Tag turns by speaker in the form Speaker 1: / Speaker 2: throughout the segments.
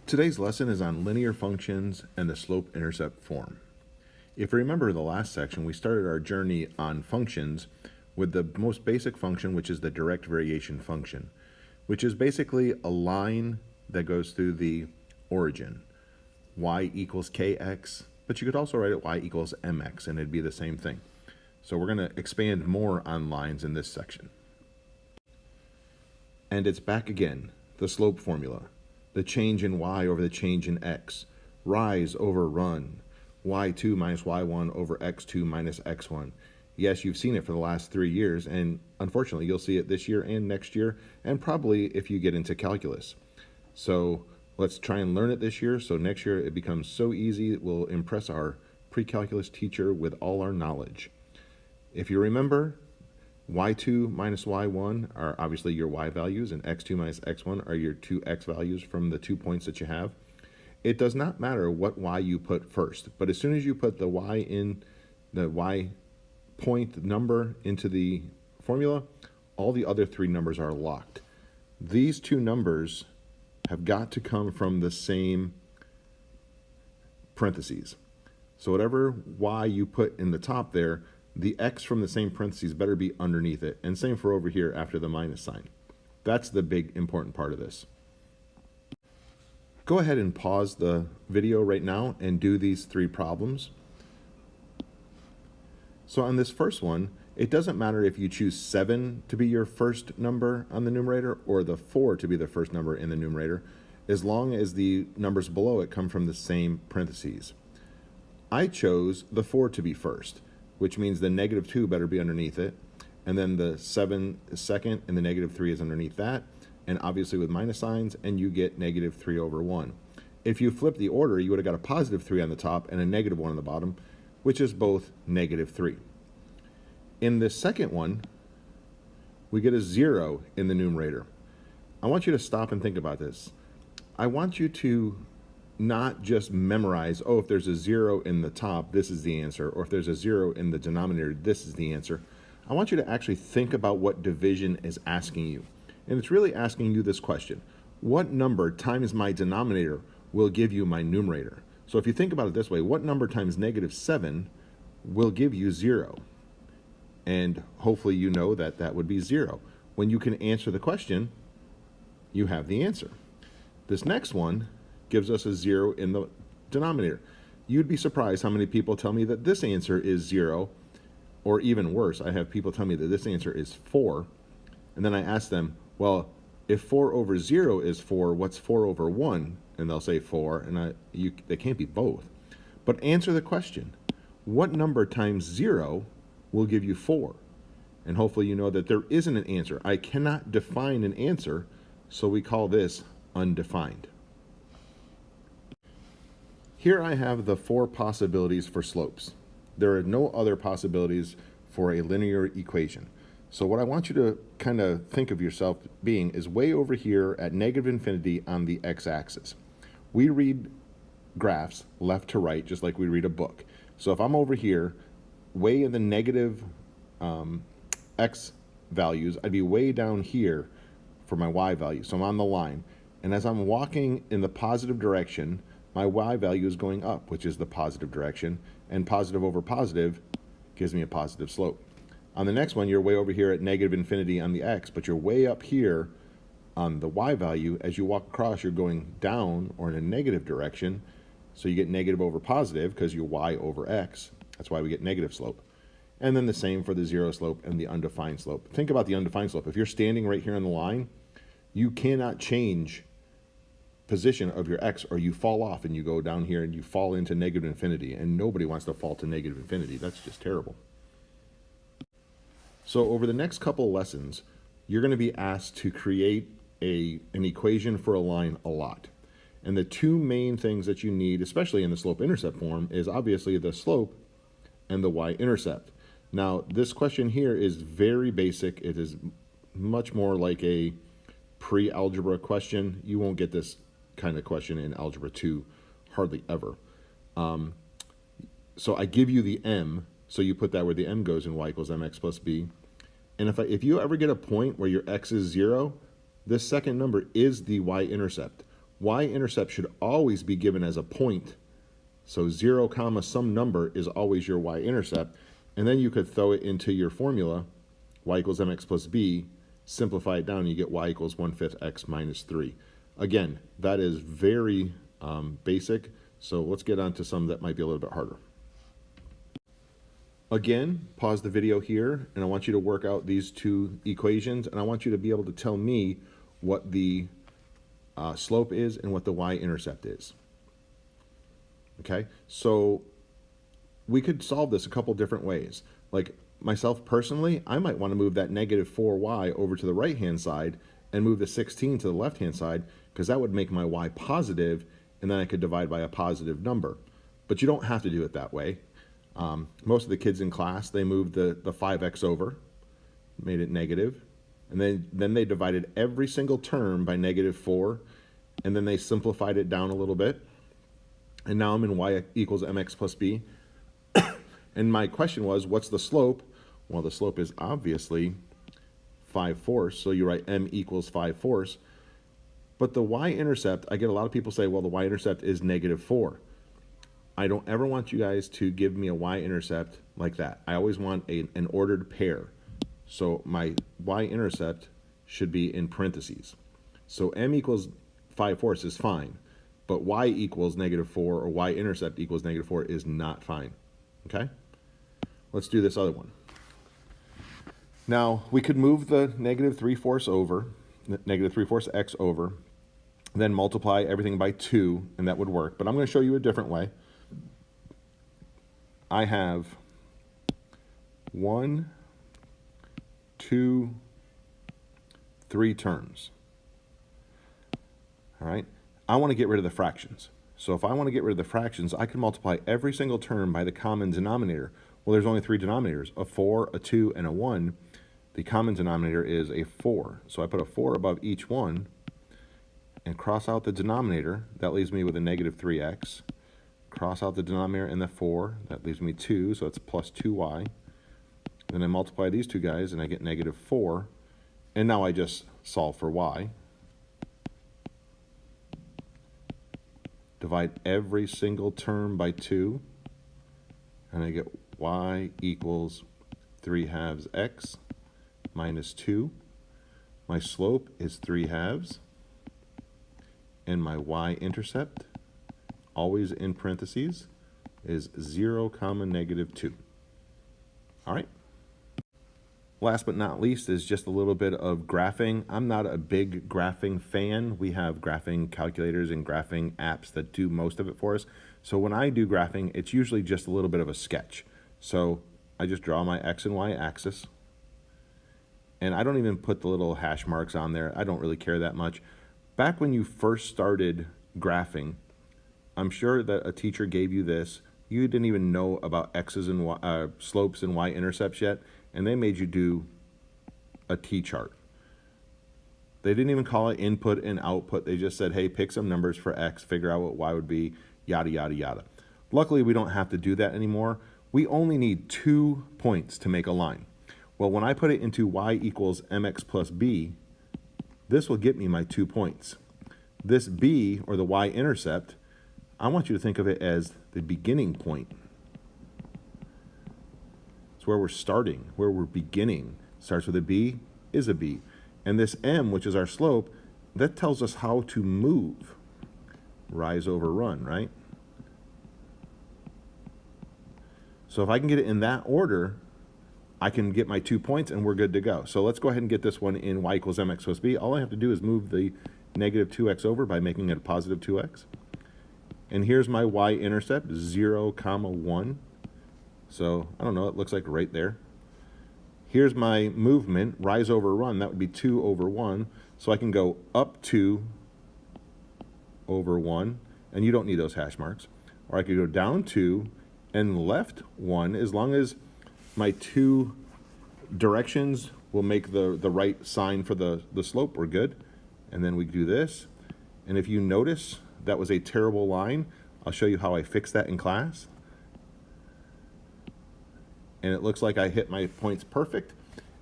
Speaker 1: Today's lesson is on linear functions and the slope-intercept form. If you remember the last section, we started our journey on functions with the most basic function, which is the direct variation function, which is basically a line that goes through the origin. Y equals kx, but you could also write it y equals mx, and it'd be the same thing. So we're going to expand more on lines in this section. And it's back again, the slope formula. The change in y over the change in x. Rise over run. y2 minus y1 over x2 minus x1. Yes, you've seen it for the last 3 years, and unfortunately you'll see it this year and next year, and probably if you get into calculus. So let's try and learn it this year, so next year it becomes so easy it will impress our pre-calculus teacher with all our knowledge. If you remember, y2 minus y1 are obviously your y values, and x2 minus x1 are your two x values from the 2 points that you have. It does not matter what y you put first, but as soon as you put the y point number into the formula, all the other 3 numbers are locked. These 2 numbers have got to come from the same parentheses. So whatever y you put in the top there, the x from the same parentheses better be underneath it, and same for over here after the minus sign. That's the big important part of this. Go ahead and pause the video right now and do these 3 problems. So on this first one, it doesn't matter if you choose 7 to be your first number on the numerator or the 4 to be the first number in the numerator, as long as the numbers below it come from the same parentheses. I chose the 4 to be first, which means the -2 better be underneath it, and then the 7 is second, and the -3 is underneath that, and obviously with minus signs, and you get -3 over 1. If you flip the order, you would have got a +3 on the top and a -1 on the bottom, which is both -3. In this second one, we get a 0 in the numerator. I want you to stop and think about this. I want you to not just memorize, oh, if there's a 0 in the top, this is the answer, or if there's a 0 in the denominator, this is the answer. I want you to actually think about what division is asking you. And it's really asking you this question: what number times my denominator will give you my numerator? So if you think about it this way, what number times -7 will give you 0? And hopefully you know that that would be 0. When you can answer the question, you have the answer. This next one gives us a 0 in the denominator. You'd be surprised how many people tell me that this answer is 0, or even worse, I have people tell me that this answer is 4, and then I ask them, well, if 4 over 0 is 4, what's 4 over 1? And they'll say 4, and they can't be both. But answer the question: what number times 0 will give you 4? And hopefully you know that there isn't an answer. I cannot define an answer, so we call this undefined. Here I have the 4 possibilities for slopes. There are no other possibilities for a linear equation. So what I want you to kind of think of yourself being is way over here at -infinity on the x-axis. We read graphs left to right just like we read a book. So if I'm over here, way in the negative x values, I'd be way down here for my y value. So I'm on the line. And as I'm walking in the positive direction, my y value is going up, which is the positive direction, and positive over positive gives me a positive slope. On the next one, you're way over here at -infinity on the x, but you're way up here on the y value. As you walk across, you're going down or in a negative direction, so you get negative over positive because you're y over x. That's why we get negative slope. And then the same for the 0 slope and the undefined slope. Think about the undefined slope. If you're standing right here on the line, you cannot change position of your x, or you fall off and you go down here and you fall into -infinity, and nobody wants to fall to -infinity. That's just terrible. So over the next couple lessons, you're going to be asked to create an equation for a line a lot. And the 2 main things that you need, especially in the slope-intercept form, is obviously the slope and the y-intercept. Now, this question here is very basic. It is much more like a pre-algebra question. You won't get this kind of question in Algebra 2 hardly ever. So I give you the m, so you put that where the m goes in y equals mx plus b. And if you ever get a point where your x is 0, this second number is the y-intercept. y-intercept should always be given as a point. So 0 comma some number is always your y-intercept. And then you could throw it into your formula, y equals mx plus b, simplify it down, and you get y equals 1/5 x minus 3. Again, that is very basic, so let's get on to some that might be a little bit harder. Again, pause the video here, and I want you to work out these two equations, and I want you to be able to tell me what the slope is and what the y-intercept is. Okay, so we could solve this a couple different ways. Like myself personally, I might want to move that negative 4y over to the right-hand side and move the 16 to the left-hand side, because that would make my y positive, and then I could divide by a positive number. But you don't have to do it that way. Most of the kids in class, they moved the 5x over, made it negative, and then they divided every single term by negative 4, and then they simplified it down a little bit. And now I'm in y equals mx plus b. And my question was, what's the slope? Well, the slope is obviously 5/4, so you write m equals 5/4. But the y-intercept, I get a lot of people say, well, the y-intercept is negative 4. I don't ever want you guys to give me a y-intercept like that. I always want an ordered pair. So my y-intercept should be in parentheses. So m equals 5/4 is fine, but y equals negative 4 or y-intercept equals negative 4 is not fine. Okay? Let's do this other one. Now, we could move the negative 3/4 over, negative 3/4 x over, then multiply everything by 2, and that would work. But I'm going to show you a different way. I have 1, 2, 3 terms. All right? I want to get rid of the fractions. So if I want to get rid of the fractions, I can multiply every single term by the common denominator. Well, there's only 3 denominators, a 4, a 2, and a 1. The common denominator is a 4. So I put a 4 above each one and cross out the denominator. That leaves me with a negative 3x. Cross out the denominator and the 4. That leaves me 2, so that's plus 2y. Then I multiply these two guys and I get negative 4. And now I just solve for y. Divide every single term by 2. And I get y equals 3/2 x minus 2. My slope is 3/2. And my y-intercept, always in parentheses, is 0 comma negative 2. All right. Last but not least is just a little bit of graphing. I'm not a big graphing fan. We have graphing calculators and graphing apps that do most of it for us. So when I do graphing, it's usually just a little bit of a sketch. So I just draw my x and y axis. And I don't even put the little hash marks on there. I don't really care that much. Back when you first started graphing, I'm sure that a teacher gave you this. You didn't even know about x's and slopes and y-intercepts yet, and they made you do a t-chart. They didn't even call it input and output. They just said, hey, pick some numbers for x, figure out what y would be, yada, yada, yada. Luckily, we don't have to do that anymore. We only need 2 points to make a line. Well, when I put it into y equals mx plus b, this will get me my 2 points. This b, or the y-intercept, I want you to think of it as the beginning point. It's where we're starting, where we're beginning. Starts with a b, is a b. And this m, which is our slope, that tells us how to move. Rise over run, right? So if I can get it in that order, I can get my 2 points and we're good to go. So let's go ahead and get this one in y equals mx plus b. All I have to do is move the negative 2x over by making it a positive 2x. And here's my y-intercept, 0 comma 1. So I don't know, it looks like right there. Here's my movement, rise over run, that would be 2 over 1. So I can go up 2 over 1, and you don't need those hash marks. Or I could go down 2 and left 1, as long as my 2 directions will make the right sign for the slope, we're good. And then we do this. And if you notice, that was a terrible line. I'll show you how I fixed that in class. And it looks like I hit my points perfect.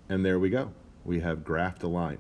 Speaker 1: And there we go. We have graphed a line.